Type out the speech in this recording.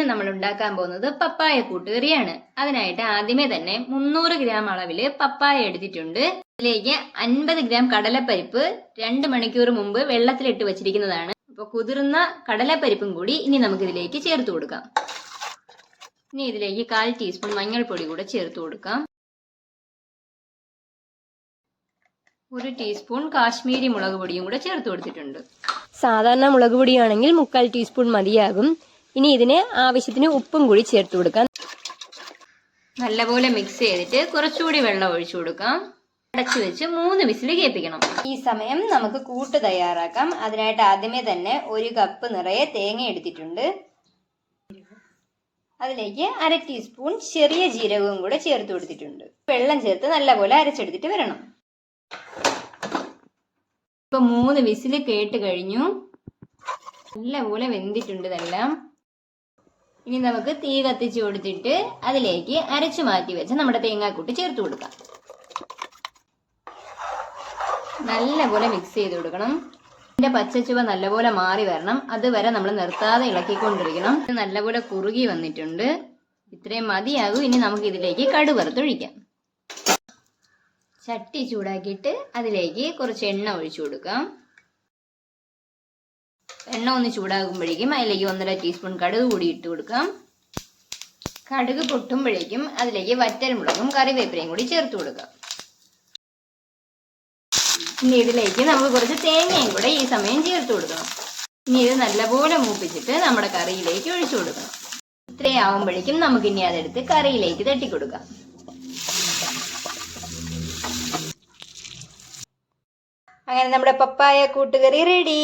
ഇന്ന് നമ്മൾ ഉണ്ടാക്കാൻ പോകുന്നത് പപ്പായ കൂട്ടുകറിയാണ്. അതിനായിട്ട് ആദ്യമേ തന്നെ 300 ഗ്രാം അളവില് പപ്പായ എടുത്തിട്ടുണ്ട്. ഇതിലേക്ക് 50 ഗ്രാം കടലപ്പരിപ്പ് 2 മണിക്കൂർ മുമ്പ് വെള്ളത്തിലിട്ട് വെച്ചിരിക്കുന്നതാണ്. അപ്പോൾ കുതിർന്ന കടലപ്പരിപ്പും കൂടി ഇനി നമുക്ക് ഇതിലേക്ക് ചേർത്ത് കൊടുക്കാം. ഇനി ഇതിലേക്ക് 1/4 ടീസ്പൂൺ മഞ്ഞൾപ്പൊടി കൂടെ ചേർത്ത് കൊടുക്കാം. 1 ടീസ്പൂൺ കാശ്മീരി മുളക് പൊടിയും കൂടെ ചേർത്ത് കൊടുത്തിട്ടുണ്ട്. സാധാരണ മുളക് പൊടിയാണെങ്കിൽ 3/4 ടീസ്പൂൺ മതിയാകും. ഇനി ഇതിന് ആവശ്യത്തിന് ഉപ്പും കൂടി ചേർത്ത് കൊടുക്കാം. നല്ലപോലെ മിക്സ് ചെയ്തിട്ട് കുറച്ചുകൂടി വെള്ളം ഒഴിച്ചു കൊടുക്കാം. അടച്ചു വെച്ച് 3 വിസിൽ കേൾപ്പിക്കണം. ഈ സമയം നമുക്ക് കൂട്ട് തയ്യാറാക്കാം. അതിനായിട്ട് ആദ്യമേ തന്നെ 1 കപ്പ് നിറയെ തേങ്ങ എടുത്തിട്ടുണ്ട്. അതിലേക്ക് 1/2 ടീസ്പൂൺ ചെറിയ ജീരകവും കൂടെ ചേർത്ത് കൊടുത്തിട്ടുണ്ട്. വെള്ളം ചേർത്ത് നല്ലപോലെ അരച്ചെടുത്തിട്ട് വരണം. ഇപ്പൊ 3 വിസിൽ കേട്ട് കഴിഞ്ഞു. നല്ലപോലെ വെന്തിട്ടുണ്ട് ഇതെല്ലാം. ഇനി നമുക്ക് തീ കത്തിച്ചു കൊടുത്തിട്ട് അതിലേക്ക് അരച്ചു മാറ്റി വെച്ച് നമ്മുടെ തേങ്ങാക്കൂട്ട് ചേർത്ത് കൊടുക്കാം. നല്ലപോലെ മിക്സ് ചെയ്ത് കൊടുക്കണം. ഇതിന്റെ പച്ചച്ചുവ നല്ലപോലെ മാറി വരണം. അതുവരെ നമ്മൾ നിർത്താതെ ഇളക്കിക്കൊണ്ടിരിക്കണം. നല്ലപോലെ കുറുകി വന്നിട്ടുണ്ട്. ഇത്രയും മതിയാകും. ഇനി നമുക്ക് ഇതിലേക്ക് കടുക് വറുത്തൊഴിക്കാം. ചട്ടി ചൂടാക്കിയിട്ട് അതിലേക്ക് കുറച്ച് എണ്ണ ഒഴിച്ചു കൊടുക്കാം. എണ്ണ ഒന്ന് ചൂടാകുമ്പോഴേക്കും അതിലേക്ക് 1.5 ടീസ്പൂൺ കടുക് കൂടി ഇട്ട് കൊടുക്കാം. കടുക് പൊട്ടുമ്പോഴേക്കും അതിലേക്ക് വറ്റൽമുളകും കറിവേപ്പിലയും കൂടി ചേർത്ത് കൊടുക്കാം. ഇനി ഇതിലേക്ക് നമുക്ക് കുറച്ച് തേങ്ങയും കൂടെ ഈ സമയം ചേർത്ത് കൊടുക്കണം. ഇനി ഇത് നല്ലപോലെ മൂപ്പിച്ചിട്ട് നമ്മുടെ കറിയിലേക്ക് ഒഴിച്ചു കൊടുക്കണം. ഇത്രയും ആവുമ്പോഴേക്കും നമുക്ക് ഇനി അതെടുത്ത് കറിയിലേക്ക് തട്ടിക്കൊടുക്കാം. അങ്ങനെ നമ്മുടെ പപ്പായ കൂട്ടുകറി റെഡി.